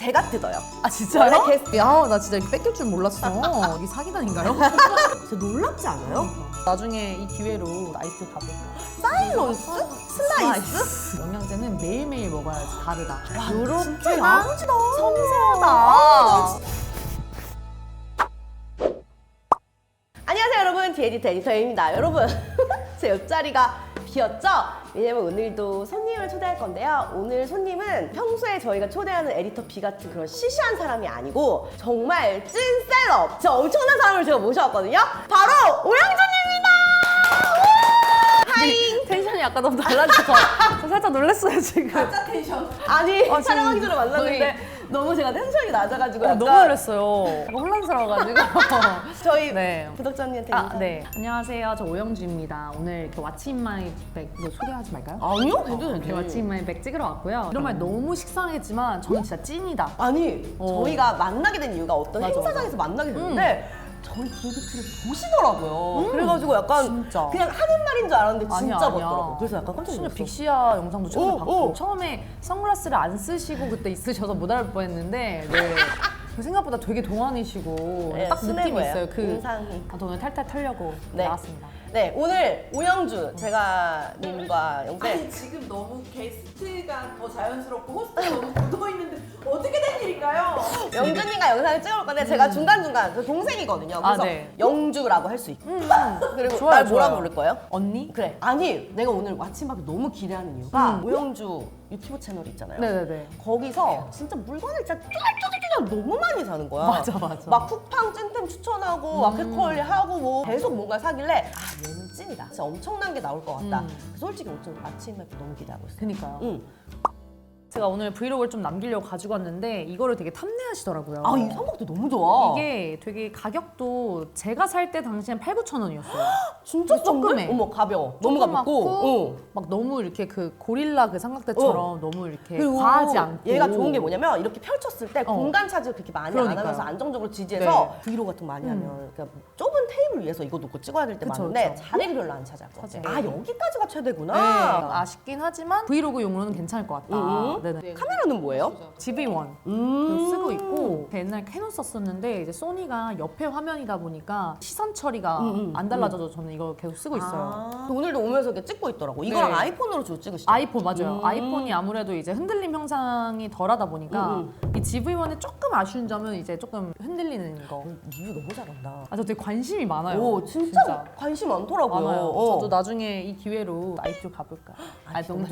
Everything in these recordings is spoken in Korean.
제가 뜯어요. 아 진짜요? 원래 게스트- 야, 나 진짜 이렇게 뺏길 줄 몰랐어. 이게 사기단인가요? 진짜 놀랍지 않아요? 나중에 이 기회로 아이스 가볼까? 사일런스? 슬라이스? 영양제는 매일매일 먹어야지 다르다. 진짜 야무지다. 섬세하다. 안녕하세요 여러분, 디에디터 에디터입니다. 여러분 제 옆자리가 비었죠? 왜냐면 오늘도 손님을 초대할 건데요. 오늘 손님은 평소에 저희가 초대하는 에디터 B 같은 그런 시시한 사람이 아니고 정말 찐 셀럽, 진짜 엄청난 사람을 제가 모셔왔거든요. 바로 오영준입니다. 하이. 텐션이 아까 너무 달라져서 저 살짝 놀랐어요 지금. 가짜 텐션. 아니 촬영하기 전에 만났는데 너무 제가 텐션이 낮아가지고 약간 너무 놀랐어요. 약간 혼란스러워가지고. 저희 네. 구독자님한테 아, 네. 안녕하세요. 저 오영주입니다. 오늘 이렇게 왓츠 인 마이 백 이거 소개하지 말까요? 아니요? 괜찮은데. 왓츠 인 마이 백 찍으러 왔고요. 이런 말 너무 식상하겠지만 저는 진짜 찐이다. 아니 저희가 만나게 된 이유가 어떤 맞아, 행사장에서 만나게 됐는데 저희 디에디트를 보시더라고요. 그래가지고 약간 진짜. 그냥 하는 말인 줄 알았는데 진짜 아니야, 아니야. 봤더라고요. 그래서 약간 깜짝 진짜 놀랐어. 빅시아 영상도 처음에 오, 봤고 오. 처음에 선글라스를 안 쓰시고 그때 있으셔서 못 알아볼 뻔했는데 네. 생각보다 되게 동안이시고 네, 딱 느낌이 순해 있어요. 보여요. 인상이. 저 오늘 탈탈 털려고 네. 나왔습니다. 네, 오늘 오영주 제가 님과 영재 아니 지금 너무 게스트가 더 자연스럽고 호스트가 너무 묻어있는데 어떻게 된 일일까요? 영주님과 영상을 찍어볼 건데 제가 중간중간 저 동생이거든요. 그래서 네. 영주라고 할 수 있고 그리고 좋아요, 날 뭐라고 좋아요. 부를 거예요? 언니? 그래. 아니 내가 오늘 왓츠인밥을 너무 기대하는 이유가 오영주 유튜브 채널 있잖아요. 네네네. 거기서 진짜 물건을 진짜 쫄쫄쫄쫄 너무 많이 사는 거야. 맞아, 맞아. 막 쿠팡 찐템 추천하고 마켓컬리 하고 뭐 계속 뭔가 사길래 아 얘는 찐이다. 진짜 엄청난 게 나올 것 같다. 솔직히 오늘 아침에 너무 기대하고 있어요. 그니까요. 응. 제가 오늘 브이로그를 좀 남기려고 가지고 왔는데 이거를 되게 탐내하시더라고요. 아이 선박도 너무 좋아. 이게 되게 가격도 제가 살 때 당시엔 8,000~9,000원이었어요. 진짜 조그매. 싼데? 어머 가벼워. 너무 가볍고. 응. 막 너무 이렇게 그 고릴라 그 삼각대처럼 너무 이렇게 그리고 과하지 않고 얘가 좋은 게 뭐냐면 이렇게 펼쳤을 때 공간 차지를 그렇게 많이 그러니까요. 안 하면서 안정적으로 지지해서 네. 브이로그 같은 거 많이 하면 그러니까 좁은 테이블 위에서 이거 놓고 찍어야 될 때 그쵸, 많은데 그쵸. 자리를 별로 안 차지할 것 같아. 차지해요. 아 여기까지가 최대구나. 네, 아쉽긴 하지만 브이로그용으로는 괜찮을 것 같다. 네네. 카메라는 뭐예요? GV1 쓰고 있고 옛날 캐논 썼었는데 이제 소니가 옆에 화면이다 보니까 시선 처리가 안 달라져서 저는 이거 계속 쓰고 있어요. 아, 오늘도 오면서 이렇게 찍고 있더라고. 이거랑 네. 아이폰으로 주로 찍으시죠? 아이폰 맞아요. 아이폰이 아무래도 이제 흔들림 형상이 덜하다 보니까 이 GV1의 조금 아쉬운 점은 이제 조금 흔들리는 거. 리뷰 너무 잘한다. 아, 저 되게 관심이 많아요. 오 진짜, 관심 많더라고요. 많아요. 어. 저도 나중에 이 기회로 아이쪽 가볼까? 아, 너무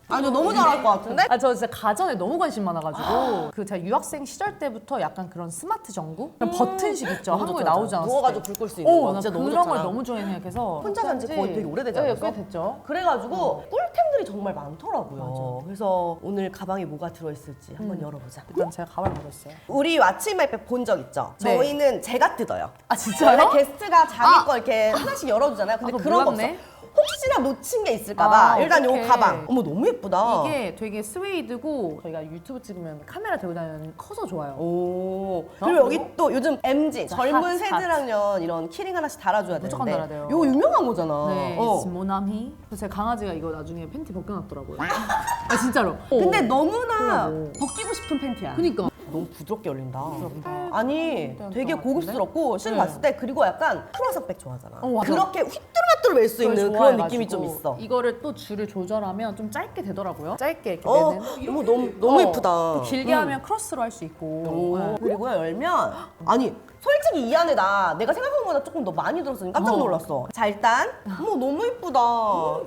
아니 너무 잘할 것 같은데? 아, 저 진짜 가전에 너무 관심 많아가지고 그 제가 유학생 시절 때부터 약간 그런 스마트 전구? 그런 버튼식 있죠. 너무 한국에 좋잖아. 나오지 않았을 누워가지고 때. 불 끌 수 있는 거 나 진짜 너무 그런 좋잖아. 걸 너무 좋아해 생각해서 혼자 산지 거의 되게 오래되지 네, 않았어? 꽤 됐죠. 그래가지고 꿀템들이 정말 많더라고요. 그래서 오늘 가방에 뭐가 들어있을지 한번 열어보자. 일단 제가 가방을 먹었어요. 우리 왓츠인마이백 본 적 있죠? 네. 저희는 제가 뜯어요. 아, 진짜요? 원래 게스트가 자기 거 이렇게 하나씩 열어주잖아요. 근데 그거 그런 거 몰랐네. 없어. 혹시나 놓친 게 있을까봐 아, 일단 어떡해. 요 가방. 어머 너무 예쁘다. 이게 되게 스웨이드고 저희가 유튜브 찍으면 카메라 들고 다니면 커서 좋아요. 오. 그리고 여기 또 요즘 MZ 젊은 핫, 세대랑요 이런 키링 하나씩 달아줘야 되는데 무조건 달아야 돼요. 이거 유명한 거잖아. 네, 어. 모나미. 그래서 제 강아지가 이거 나중에 팬티 벗겨놨더라고요. 아, 진짜로. 근데 너무나 그러고. 벗기고 싶은 팬티야. 그니까. 너무 부드럽게 열린다. 부드럽다. 아니 되게 것 고급스럽고 실은 네. 봤을 때 그리고 약간 크루아상 백 좋아하잖아. 맞아. 그렇게 휘뚜루마뚜루 멜 수 있는 그런 느낌이 좀 있어. 이거를 또 줄을 조절하면 좀 짧게 되더라고요. 짧게 이렇게 어, 매는. 너무 예쁘다. 또 길게 하면 크로스로 할 수 있고. 오, 네. 그리고 열면 아니 솔직히 이 안에 내가 생각한 것보다 조금 더 많이 들었으니 깜짝 놀랐어. 자 일단 어머 너무 예쁘다.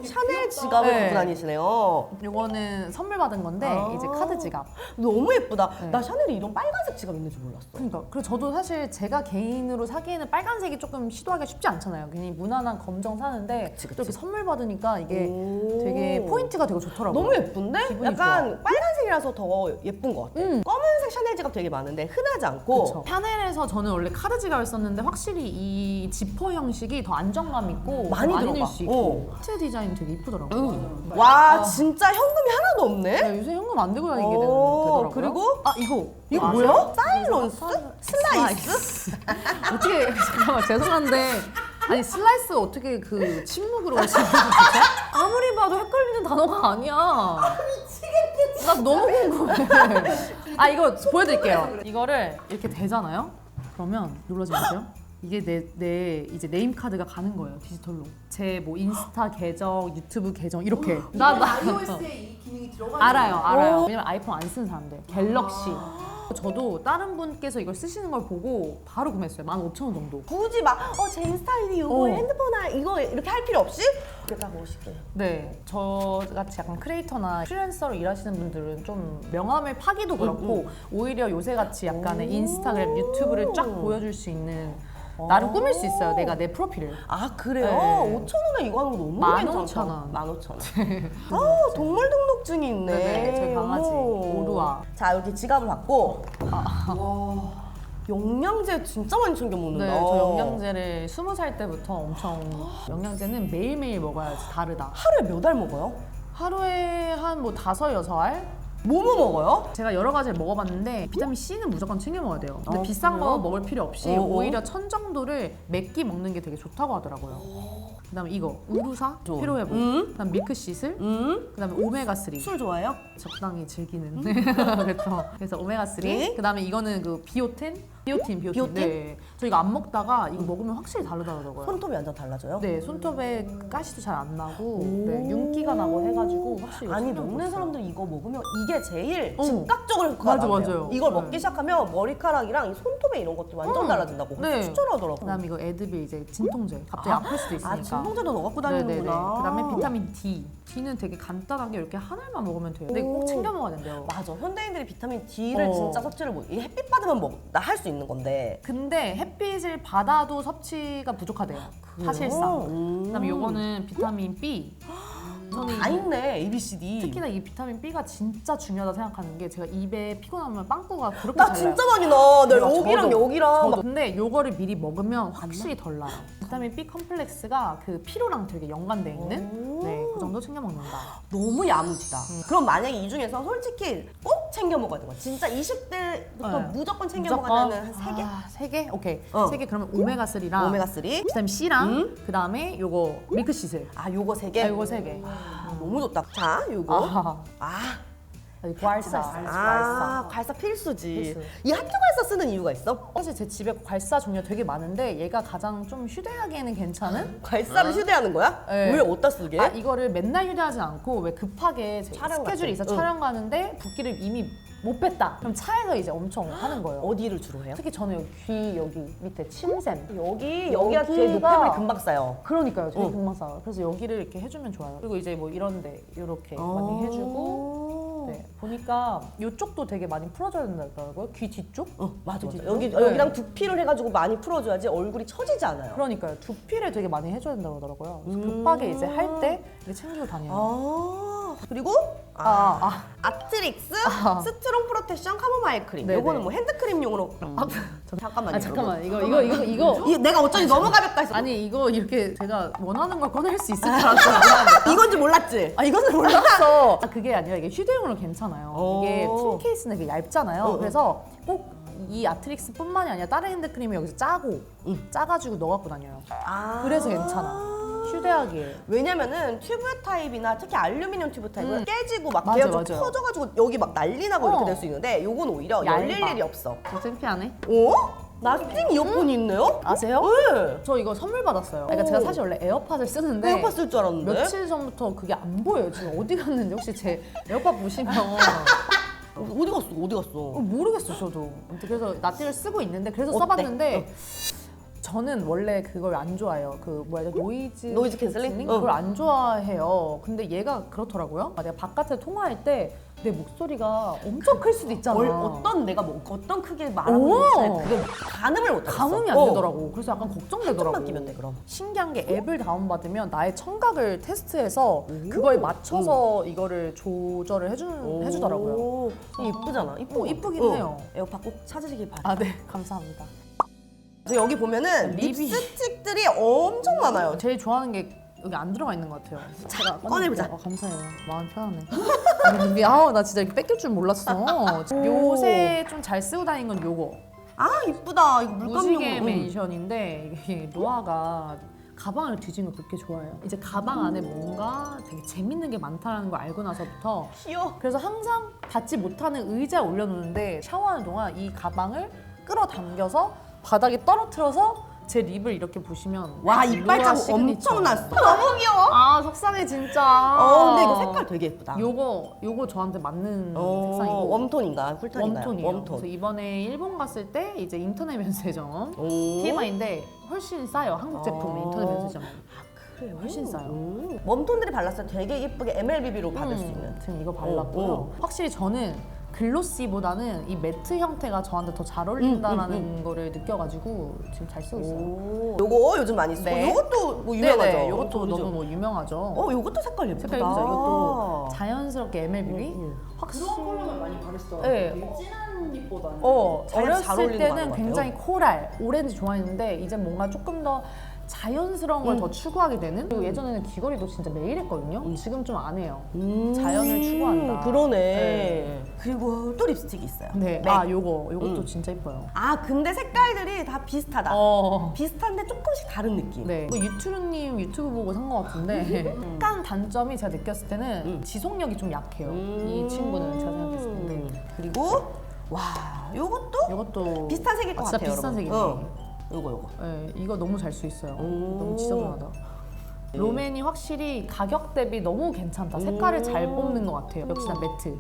샤넬 지갑을 네. 갖고 다니시네요. 이거는 선물 받은 건데 아. 이제 카드 지갑. 너무 예쁘다. 네. 나 샤넬이 이런 빨간색 지갑 있는 줄 몰랐어. 그러니까 그리고 저도 사실 제가 개인으로 사기에는 빨간색이 조금 시도하기가 쉽지 않잖아요. 그냥 무난한 검정 사는데 그치. 또 이렇게 선물 받으니까 이게 오. 되게 포인트가 되게 좋더라고요. 너무 예쁜데? 기분이 약간 빨간색이라서 더 예쁜 것 같아. 검은색 샤넬 지갑 되게 많은데 흔하지 않고 그쵸. 샤넬에서 저는 원래 카드 지갑을 썼는데 확실히 이 지퍼 형식이 더 안정감 있고 많이 더 들어가. 넣을 수 있고 하트 디자인 되게 이쁘더라고요. 와 진짜 현금이 하나도 없네? 네, 요새 현금 안 들고 다니게 오, 되더라고요. 그리고? 아 이거 뭐야? 아세요? 사일런스? 슬라이스? 어떻게 잠깐만 죄송한데 아니 슬라이스 어떻게 그 침묵으로 할 수 있는 거죠? 아무리 봐도 헷갈리는 단어가 아니야. 미치겠다. 나 너무 궁금해. 아 이거 보여드릴게요. 이거를 이렇게 대잖아요. 그러면 눌러지 마세요. 이게 내 이제 네임 카드가 가는 거예요 디지털로. 제 뭐 인스타 계정, 유튜브 계정 이렇게. iOS에 이 기능이 들어가 알아요. 왜냐면 아이폰 안 쓰는 사람들. 갤럭시. 저도 다른 분께서 이걸 쓰시는 걸 보고 바로 구매했어요. 15,000원 정도. 굳이 막 제 스타일이 이거 어. 핸드폰아 이거 이렇게 할 필요 없이 이렇게 딱 멋있게. 네, 저같이 약간 크리에이터나 프리랜서로 일하시는 분들은 좀 명함을 파기도 그렇고 오히려 요새같이 약간의 인스타그램, 유튜브를 쫙 보여줄 수 있는 나름 꾸밀 수 있어요. 내가 내 프로필을. 아 그래요? 네. 5,000원에 이거 하는 거 너무 15,000원. 15,000원. 아 동물 등록증이 있네. 네네, 저희 강아지 어머. 오루아. 자 이렇게 지갑을 받고 와. 영양제 진짜 많이 챙겨 먹는다. 네, 저 영양제를 20살 때부터 엄청 영양제는 매일매일 먹어야지 다르다. 하루에 몇 알 먹어요? 하루에 한 뭐 5, 6알? 뭐 먹어요? 제가 여러 가지를 먹어봤는데 비타민 C는 무조건 챙겨 먹어야 돼요. 근데 아, 비싼 그래요? 거 먹을 필요 없이 오히려 1000 정도를 몇 끼 먹는 게 되게 좋다고 하더라고요. 그다음에 이거 우루사 좋아. 피로회복, 그다음 밀크시슬, 그다음에 오메가3 술 좋아해요? 적당히 즐기는 그렇죠. 그래서 오메가3 네. 그다음에 이거는 그 비오틴. 비오틴? 네. 저 이거 안 먹다가 이거 먹으면 확실히 다르더라고요. 손톱이 완전 달라져요? 네, 손톱에 가시도 잘 안 나고 네, 윤기가 나고 해가지고 확실히 이거 아니 챙겨 먹는 먹었어요. 사람들이 이거 먹으면 이게 제일 어. 즉각적으로 효과가 맞아, 나요. 맞아요. 이걸 네. 먹기 시작하면 머리카락이랑 이 손톱에 이런 것도 완전 달라진다고 네. 추천하더라고요. 그다음에 이거 애드빌 이제 진통제 갑자기 아플 수도 있으니까. 아 진통제도 너 갖고 네네네. 다니는구나. 그다음에 비타민 D. D는 되게 간단하게 이렇게 한 알만 먹으면 돼요. 근데 꼭 챙겨 먹어야 된대요. 맞아. 현대인들이 비타민 D를 어. 진짜 섭취를 못. 이 햇빛 받으면 나 할 수 있는 건데. 근데 햇빛을 받아도 섭취가 부족하대요. 사실상. 그다음에 요거는 비타민 B. 저는 다 있네. A, B, C, D. 특히나 이 비타민 B가 진짜 중요하다 생각하는 게 제가 입에 피곤하면 빵꾸가 그렇게 나 잘 진짜 나요. 많이 나. 내 저도, 여기랑 여기랑 저도. 막 근데 요거를 미리 먹으면 확실히 덜 나요. 비타민 B 컴플렉스가 그 피로랑 되게 연관돼 있는 네, 그 정도 챙겨 먹는다. 너무 야무지다. 그럼 만약에 이 중에서 솔직히 꼭 챙겨 먹어야 되는 거야. 진짜 20대부터 네. 무조건 챙겨 먹어야 되는 한 3개? 아, 3개? 오케이. 어. 3개 그러면 오메가3랑 오메가3. 비타민 C랑 그다음에 요거 밀크시슬. 아 요거 3개? 아, 요거 3개. 너무 좋다. 자 요거. 아, 괄사. 괄사 필수지. 필수. 이 학교 괄사 쓰는 이유가 있어? 사실 제 집에 괄사 종류 되게 많은데 얘가 가장 좀 휴대하기에는 괜찮은? 괄사를 휴대하는 거야? 네. 왜 어디다 쓰게? 아 이거를 맨날 휴대하지 않고 왜 급하게 촬영 스케줄이 있어 같은. 촬영 가는데 붓기를 이미 못 뺐다. 그럼 차에서 이제 엄청 하는 거예요. 어디를 주로 해요? 특히 저는 여기 귀 여기 밑에 침샘. 여기가 제일 여기가 노폐물이 금방 쌓여. 그러니까요. 되게 어. 금방 쌓아요. 그래서 여기를 이렇게 해주면 좋아요. 그리고 이제 뭐 이런데 이렇게 많이 해주고. 네, 보니까 이쪽도 되게 많이 풀어줘야 된다더라고요. 귀 뒤쪽? 맞아. 뒤쪽? 여기 네. 여기랑 두피를 해가지고 많이 풀어줘야지 얼굴이 처지지 않아요. 그러니까요. 두피를 되게 많이 해줘야 된다고 하더라고요. 그래서 급하게 이제 할 때 이게 챙기고 다녀요. 그리고 아. 아트릭스 스트롱 프로텍션 카모마일 크림. 네네. 요거는 뭐 핸드크림용으로. 잠깐만요. 아 잠깐만 여러분. 이거 내가 어쩐지 너무 가볍다 했어. 아니 이거 이렇게 제가 원하는 걸 꺼낼 수 있을 줄 알았어요. 이건지 몰랐지? 아 이거는 몰랐어. 아 그게 아니라 이게 휴대용으로 괜찮아요. 오. 이게 tin 케이스는 이게 얇잖아요. 그래서 꼭 이 아트릭스뿐만이 아니라 다른 핸드크림을 여기서 짜고 짜가지고 넣어 갖고 다녀요. 그래서 괜찮아. 휴대하기에. 왜냐면은 튜브 타입이나 특히 알루미늄 튜브 타입은 깨지고 막 맞아, 걔가 좀 맞아요. 터져가지고 여기 막 난리 나고 이렇게 어. 될 수 있는데 요건 오히려 얇아. 열릴 일이 없어. 창피하네. 나스팅 이어폰이 있네요? 아세요? 네. 저 이거 선물 받았어요. 그러니까 제가 사실 원래 에어팟을 쓰는데 에어팟 쓸 줄 알았는데? 며칠 전부터 그게 안 보여요. 지금 어디 갔는지 혹시 제 에어팟 보시면 어디 갔어? 모르겠어 저도. 아무튼 그래서 나티를 쓰고 있는데 그래서 어때? 써봤는데 저는 원래 그걸 안 좋아해요. 그 뭐야 노이즈 캔슬링? 그걸 안 좋아해요. 근데 얘가 그렇더라고요. 내가 바깥에 통화할 때 내 목소리가 엄청 클 수도 있잖아. 내가 뭐 어떤 크게 말하고 오. 있는지 그게 가늠을 못하겠어. 감흥이 안 되더라고. 그래서 약간 걱정되더라고. 한쪽만 끼면 돼 그럼. 신기한 게 앱을 다운받으면 나의 청각을 테스트해서 그거에 맞춰서 이거를 조절을 해주더라고요. 이쁘잖아. 이쁘긴 해요. 에어팟 꼭 찾으시길 바랍니다. 아, 네. 감사합니다. 그래서 여기 보면은 립이- 립스틱들이 엄청 많아요. 제일 좋아하는 게 여기 안 들어가 있는 것 같아요. 제가 꺼내보자. 감사해요. 마음 편하네. 나 진짜 이렇게 뺏길 줄 몰랐어. 요새 좀 잘 쓰고 다니는 건 요거. 이쁘다. 이거 물감용. 무지개 멘션인데 이게 노아가 가방을 뒤지는 거 그렇게 좋아해요. 이제 가방 안에 뭔가 되게 재밌는 게 많다는 걸 알고 나서부터 귀여워. 그래서 항상 닿지 못하는 의자에 올려놓는데 샤워하는 동안 이 가방을 끌어당겨서 바닥에 떨어뜨려서 제 립을 이렇게 보시면 와, 루아 이빨 자국 시그니처. 엄청 났어. 너무 귀여워. 아 속상해 진짜. 근데 이거 색깔 되게 예쁘다. 요거 저한테 맞는 색상이고 웜톤인가? 쿨톤인가요? 웜톤이에요. 웜톤. 그래서 이번에 일본 갔을 때 이제 인터넷 면세점 오. TMI인데 훨씬 싸요. 한국 제품 인터넷 면세점. 그래요? 훨씬 싸요. 웜톤들이 발랐을 때 되게 예쁘게 MLBB로 받을 수 있는. 지금 이거 발랐고요. 확실히 저는 글로시보다는 이 매트 형태가 저한테 더 잘 어울린다라는 거를 느껴가지고 지금 잘 쓰고 있어요. 요거 요즘 많이 쓰고 네. 요것도 뭐 유명하죠. 네네, 이것도 요즘. 너무 뭐 유명하죠. 요것도 색깔 예쁘다. 색깔 예쁘죠. 이것도 자연스럽게 MLBB. 확실히 그런 컬러는 많이 바르시더라고요. 네. 되게 진한 립보다는. 잘 어렸을 어울리는 거 때는 같아요. 굉장히 코랄, 오렌지 좋아했는데 이제 뭔가 조금 더 자연스러운 걸 더 추구하게 되는. 그리고 예전에는 귀걸이도 진짜 매일 했거든요. 지금 좀 안 해요. 자연을 추구한다. 그러네. 네. 그리고 또 립스틱이 있어요. 네. 맥. 아 요것도 진짜 예뻐요. 근데 색깔들이 다 비슷하다. 비슷한데 조금씩 다른 느낌. 네. 뭐 유튜브님 유튜브 보고 산 것 같은데 약간 단점이 제가 느꼈을 때는 지속력이 좀 약해요. 이 친구는 제가 생각했을 때. 네. 그리고 와, 요것도 이것도 비슷한 색일 것 진짜 같아요. 비슷한 여러분. 색이네. 요거. 네, 이거 너무 잘 수 있어요. 오. 너무 지저분하다. 롬앤이 확실히 가격 대비 너무 괜찮다. 색깔을 잘 뽑는 것 같아요. 역시나 매트.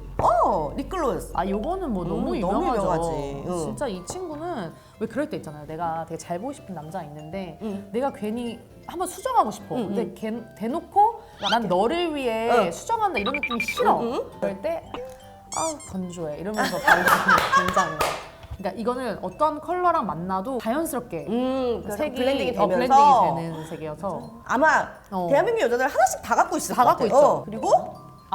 립글로스. 요거는 뭐 너무 너무 유명하죠. 유명하지. 응. 진짜 이 친구는 왜 그럴 때 있잖아요. 내가 되게 잘 보고 싶은 남자가 있는데 내가 괜히 한번 수정하고 싶어. 근데 대놓고 난 너를 위해 수정한다 이런 느낌이 싫어. 그럴 때 건조해 이러면서 바르는 굉장해요. 그러니까 이거는 어떤 컬러랑 만나도 자연스럽게 색이 블렌딩이 되면서 블렌딩이 되는 색이어서 아마 대한민국 여자들 하나씩 다 갖고 있을 것 갖고 같아요. 있죠. 그리고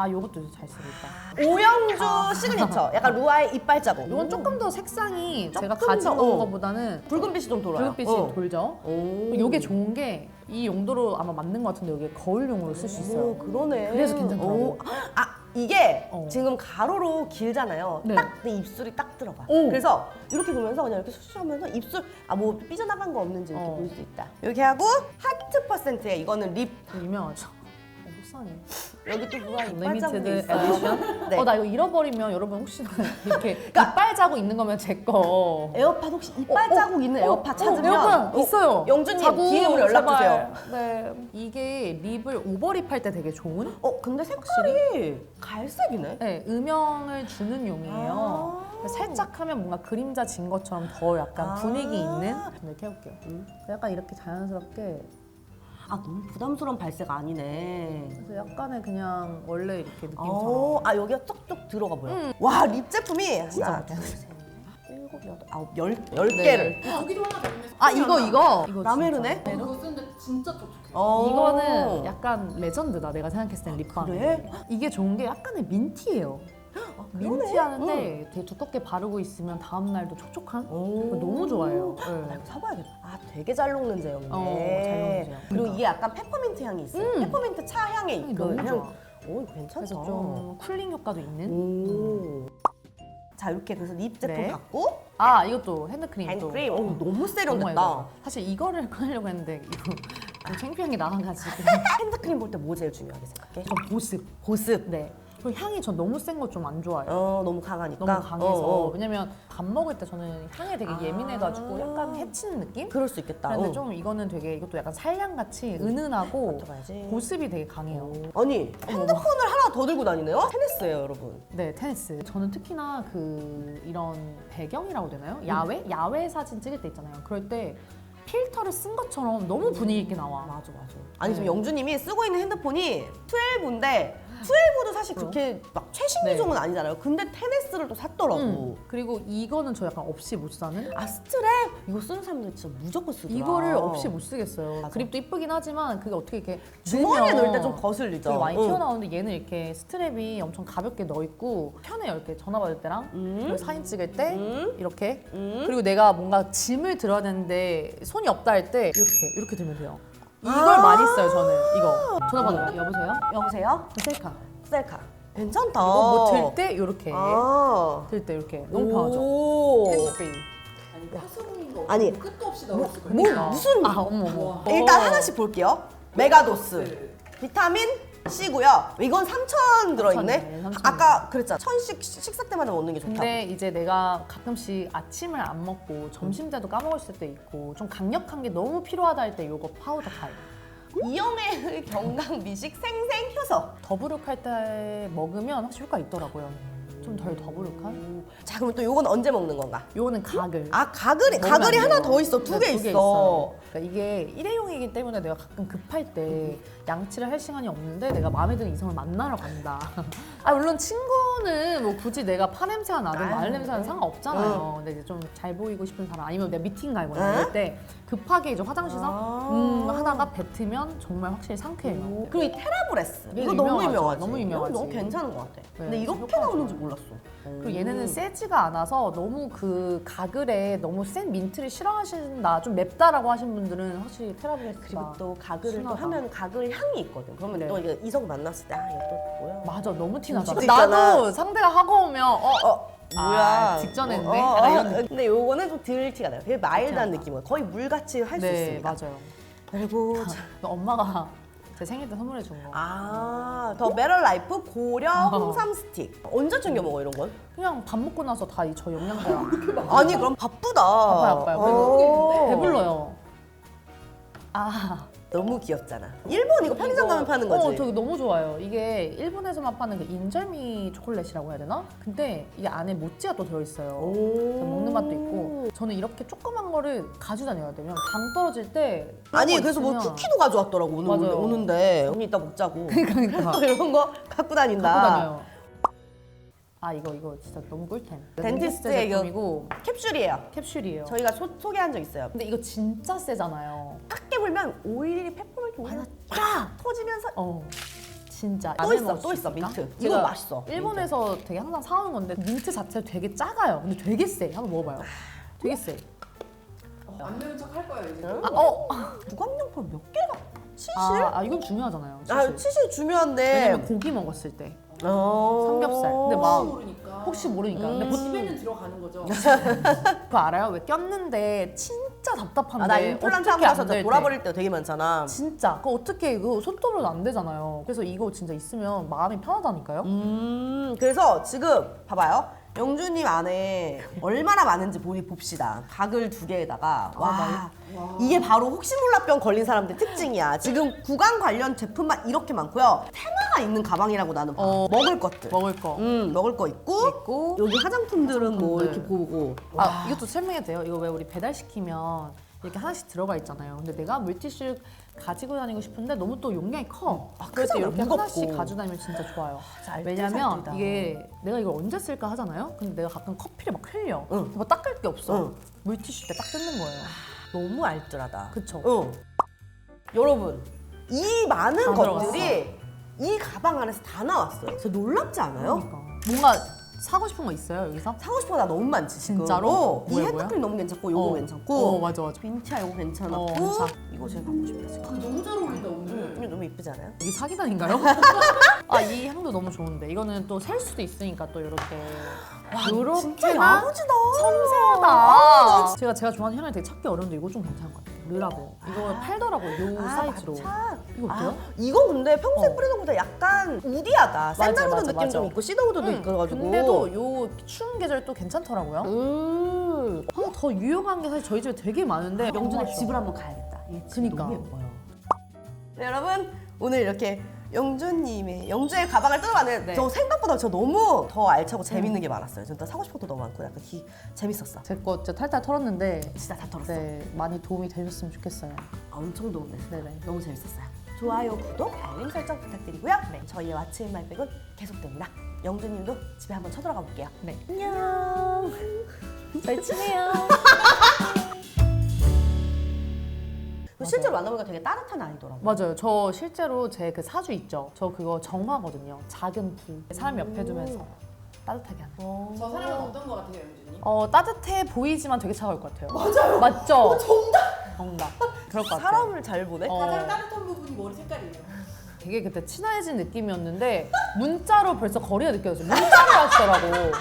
요것도 잘 쓰고 있다. 오영주 시그니처. 약간 루아의 이빨 자국. 이건 조금 더 색상이 제가 조금 가진 더, 것보다는 붉은빛이 좀 돌아요. 붉은빛이 돌죠. 오. 이게 좋은 게 이 용도로 아마 맞는 것 같은데 여기 거울용으로 쓸 수 있어요. 그러네. 그래서 괜찮더라고요. 오. 이게 어. 지금 가로로 길잖아요. 네. 딱 내 입술이 딱 들어가. 오. 그래서 이렇게 보면서 그냥 이렇게 수술하면서 입술 뭐 삐져나간 거 없는지 이렇게 어. 볼 수 있다. 이렇게 하고 하트 퍼센트에 이거는 립. 유명하죠. 속상해. 여기 또 루아 이빨 리미티드 자국이 있어요. 에디션? 네. 나 이거 잃어버리면 여러분 혹시나 이렇게 이빨 자국 있는 거면 제 거. 에어팟 혹시 이빨 자국 있는 에어팟 찾으면 에어팟 있어요. 영주님 자국, DM으로 연락 주세요. 제발. 네. 이게 립을 오버립할 때 되게 좋은? 근데 색깔이 갈색이네. 네, 음영을 주는 용이에요. 아. 살짝 하면 뭔가 그림자 진 것처럼 더 약간 분위기 있는. 이렇게 해볼게요. 약간 이렇게 자연스럽게. 너무 부담스러운 발색 아니네. 그래서 약간의 그냥 원래 이렇게 느낌처럼. 여기가 쪽쪽 들어가 보여. 와, 립 제품이 진짜 하나, 같아요. 둘, 셋, 넷, 일곱, 여덟, 아홉, 열 네. 개를. 여기도 하나 더 있는데. 이거 라메르네? 진짜. 이거 쓰는데 진짜 촉촉해. 이거는 약간 레전드다. 내가 생각했을 땐 립밤. 그래? 이게 좋은 게 약간의 민티예요. 민티하는데 되게 두껍게 바르고 있으면 다음 날도 촉촉한? 그거 너무 좋아해요. 네. 사봐야겠다. 되게 잘 녹는 제형이네. 잘 녹는 제형. 그리고 이게 약간 페퍼민트 향이 있어요. 페퍼민트 차 향에 향이 있고. 너무 좋아. 괜찮다. 그래서 좀 쿨링 효과도 있는. 자, 이렇게 그래서 립 제품 네. 갖고 이것도 핸드크림. 핸드크림. 너무 너무 세련됐다. 예뻐요. 사실 이거를 꺼내려고 했는데 이거 좀 창피한 게 나와가지고. 핸드크림 볼 때 뭐 제일 중요하게 생각해? 전 보습. 보습. 네. 그리고 향이 전 너무 센 거 좀 안 좋아해요. 너무 강하니까. 너무 강해서. 왜냐면 밥 먹을 때 저는 향에 되게 예민해가지고 약간 해치는 느낌? 그럴 수 있겠다. 그런데 좀 이거는 되게 이것도 약간 살량같이 은은하고 들어가야지. 보습이 되게 강해요. 아니, 핸드폰을 하나 더 들고 다니네요? 테니스예요, 여러분. 네, 테니스. 저는 특히나 이런 배경이라고 해야 되나요? 야외 사진 찍을 때 있잖아요. 그럴 때 필터를 쓴 것처럼 너무 분위기 있게 나와. 맞아. 아니, 지금 영주님이 쓰고 있는 핸드폰이 12인데 12도 사실 그렇게 막 최신 네. 기종은 아니잖아요. 근데 테니스를 또 샀더라고. 그리고 이거는 저 약간 없이 못 사는? 스트랩 이거 쓰는 사람들 진짜 무조건 쓰더라. 이거를 없이 못 쓰겠어요. 맞아. 그립도 이쁘긴 하지만 그게 어떻게 이렇게 주머니에 넣으면 넣을 때 좀 거슬리죠. 되게 많이 응. 튀어나오는데 얘는 이렇게 스트랩이 엄청 가볍게 넣어있고 편해요. 이렇게 전화 받을 때랑 그리고 사진 찍을 때 이렇게 그리고 내가 뭔가 짐을 들어야 되는데 손이 없다 할 때 이렇게 들면 돼요. 이걸 많이 써요 저는. 이거 전화 받을 때 여보세요? 여보세요? 셀카. 셀카. 괜찮다. 이거 뭐 들 때 이렇게 아. 들 때 이렇게 너무 편하죠. 오. 핸즈프리. 아니 파스공인 거 아니 끝도 없이 넣었을 거예요. 뭐 무슨 아 어머 어머. 일단 하나씩 볼게요. 메가도스 비타민 C고요. 이건 3,000 들어있네. 3,000이네, 3,000. 아까 그랬잖아. 1,000씩 식사 때마다 먹는 게 좋다고. 근데 이제 내가 가끔씩 아침을 안 먹고 점심 때도 까먹을 때 있고 좀 강력한 게 너무 필요하다 할 때 요거 파우더 타입. 이영애의 건강 미식 생생 효소. 더부룩할 때 먹으면 확실히 효과 있더라고요. 좀 덜 더부룩한? 자 그럼 또 요건 언제 먹는 건가? 요거는 가글. 아 가글이 먹으면 안 하나 돼요. 더 있어. 두 개 네, 있어. 그러니까 이게 일회용이기 때문에 내가 가끔 급할 때 양치를 할 시간이 없는데 내가 마음에 드는 이성을 만나러 간다. 아 물론 친구는 뭐 굳이 내가 파 냄새가 나든 마늘 냄새는 상관없잖아요. 근데 이제 좀 잘 보이고 싶은 사람 아니면 내가 미팅 가거나 이럴 때 급하게 이제 화장실에서 하다가 뱉으면 정말 확실히 상쾌해요. 그리고 이 테라브레스 얘 이거 너무 유명하죠. 유명하지. 너무 유명하지. 이거 너무 괜찮은 것 같아. 근데 이렇게 효과가 나오는지 좋아요. 몰랐어. 그리고 얘네는 세지가 않아서 너무 그 가글에 너무 센 민트를 싫어하신다, 좀 맵다라고 하신 분들은 확실히 테라브레스가 그리고 또 가글을 순하다. 또 하면 가글 향이 있거든. 그러면 네. 또 이게 이성 만났을 때 이거 또 뭐야? 맞아, 너무 티나잖아. 김치도 있잖아. 나도 상대가 하고 오면 뭐야? 직전에 했네? 약간 이런 느낌. 근데 요거는 좀 덜 티가 나요. 되게 마일드한 티가 느낌이에요. 거의 물같이 할 수 네, 있습니다. 맞아요. 그리고 엄마가 제 생일 때 선물해 준 거. 더 메럴 라이프 고려 홍삼 스틱. 언제 챙겨 먹어 이런 건? 그냥 밥 먹고 나서 다 저 영양제랑. 아니 그럼 바쁘다. 바빠요. 어. 배불러요. 너무 귀엽잖아. 일본 이거 편의점 가면 파는 거지. 저 너무 좋아요. 이게 일본에서만 파는 그 인절미 초콜릿이라고 해야 되나? 근데 이게 안에 모찌가 또 들어있어요. 그래서 먹는 맛도 있고. 저는 이렇게 조그만 거를 가지고 다녀야 되면 당 떨어질 때. 아니 그런 거 그래서 뭐 있으면 쿠키도 가져왔더라고 맞아요. 오는데 언니 이따 먹자고. 그러니까. 이런 거 갖고 다닌다. 갖고 다녀요. 이거 진짜 너무 꿀템. 덴티스트의 이거 제품이고 캡슐이에요. 캡슐이에요. 저희가 소개한 적 있어요. 근데 이거 진짜 세잖아요. 딱 깨물면 오일이 페퍼민트 오일 쫙 터지면서 진짜. 또 안에 있어 넣을 또 수 있어 있을까? 민트. 제가 이거 맛있어. 일본에서 되게 항상 사오는 건데 민트 자체가 되게 작아요. 근데 되게 세. 한번 먹어봐요. 되게 세. 안 매운 척 할 거예요 이제. 구강용품 몇 개가? 치실? 이건 중요하잖아요. 치실 중요한데. 왜냐면 고기 먹었을 때 삼겹살. 삼겹살. 근데 혹시 막 모르니까. 혹시 모르니까. 근데 집에는 들어가는 거죠. 그거 알아요? 왜 꼈는데 진짜 답답한데 나 임플란트 하고 어떻게 안 나서 될 때. 돌아버릴 때 되게 많잖아. 진짜 그거 어떻게 이거 손톱으로는 안 되잖아요. 그래서 이거 진짜 있으면 마음이 편하다니까요. 그래서 지금 봐봐요. 영주님 안에 얼마나 많은지 봅시다. 가글 2개에다가 와 이게 바로 혹시몰라병 걸린 사람들 특징이야. 지금 구강 관련 제품만 이렇게 많고요. 테마가 있는 가방이라고 나는 봐. 먹을 것들. 먹을 거. 먹을 거 있고 여기 화장품들은 뭐 화장품들. 이렇게 보고 이것도 설명해도 돼요? 이거 왜 우리 배달시키면 이렇게 하나씩 들어가 있잖아요. 근데 내가 물티슈 가지고 다니고 싶은데 너무 또 용량이 커. 그럴 때 크잖아, 이렇게 무겁고. 하나씩 가지고 다니면 진짜 좋아요. 왜냐면 알뜰살뜰이다. 이게 내가 이걸 언제 쓸까 하잖아요. 근데 내가 가끔 커피를 막 흘려. 응. 뭐 닦을 게 없어. 응. 물티슈 때 딱 뜯는 거예요. 너무 알뜰하다. 그쵸? 응. 여러분 이 많은 다 것들이 이 가방 안에서 다 나왔어요. 진짜 놀랍지 않아요? 그러니까. 뭔가 사고 싶은 거 있어요 여기서? 사고 싶은 거 나 너무 많지 지금. 진짜로? 이 뭐야, 핸드크림 너무 괜찮고 요거 괜찮고 맞아 맞아. 빈티아 요거 괜찮았고 괜찮아. 이거 제일 갖고 싶다 지금. 너무 잘 어울린다 오늘. 이거 너무 이쁘지 않아요? 이게 사기단인가요? 이 향도 너무 좋은데 이거는 또 셀 수도 있으니까 또 이렇게 진짜 요렇게만 야무지다. 섬세하다. 제가 좋아하는 향을 되게 찾기 어려운데 이거 좀 괜찮은 것 같아요. 르라보. 이거 팔더라고요. 요 사이즈로. matcha. 이거 어때요? 이거 근데 평소에 뿌리는 것보다 약간 우디하다. 샌들우드 맞아, 느낌 맞아. 좀 있고 시더우드도 있어가지고. 근데도 요 추운 계절 또 괜찮더라고요. 더 유용한 게 사실 저희 집에 되게 많은데 영준의 집을 한번 가야겠다. 이 집이 그니까. 너무 예뻐요. 네, 여러분 오늘 이렇게 영주의 가방을 뜯어봤는데 네. 저 생각보다 저 너무 더 알차고 재밌는 게 많았어요. 진짜 사고 싶은 것도 너무 많고 약간 재밌었어. 제 거 진짜 탈탈 털었는데 진짜 다 털었어. 네, 많이 도움이 되셨으면 좋겠어요. 엄청 도움됐어요. 네네. 너무 재밌었어요. 좋아요, 구독, 알림 설정 부탁드리고요. 저희의 왓츠인 말백은 계속됩니다. 영주님도 집에 한번 쳐들어가 볼게요. 네. 안녕. 잘 지내요. 실제로 만나보니까 되게 따뜻한 아이더라고요. 맞아요. 저 실제로 제 그 사주 있죠. 저 그거 정화거든요. 작은 불. 사람 옆에 두면서 따뜻하게 하는. 저 사람은 어떤 거 같아요 영준이? 따뜻해 보이지만 되게 차가울 것 같아요. 맞아요. 맞죠? 정답. 그럴 것 같아요. 사람을 잘 보네. 가장 따뜻한 부분이 머리 색깔이에요. 되게 그때 친해진 느낌이었는데 문자로 벌써 거리가 느껴졌어요. 문자를 하시더라고.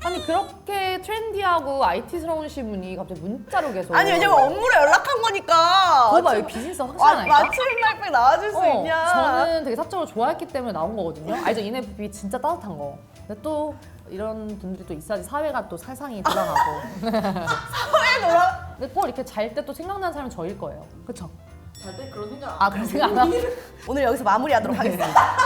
아니 그렇게 트렌디하고 IT스러우신 분이 갑자기 문자로 계속 아니 왜냐면 업무로 연락한 거니까. 그거 봐, 여기 비즈니스 확실하니까. 맞춤 말백 나와줄 수 있냐? 저는 되게 사적으로 좋아했기 때문에 나온 거거든요. 알죠? ENFP 진짜 따뜻한 거. 근데 또 이런 분들이 또 있어야지 사회가 또 살상이 돌아가고. 사회 놀아. 근데 꼭 이렇게 잘 때 또 생각나는 사람은 저일 거예요. 그쵸? 잘 때 그런 생각 아, 그런 생각 안 하고. 오늘 여기서 마무리하도록 하겠습니다.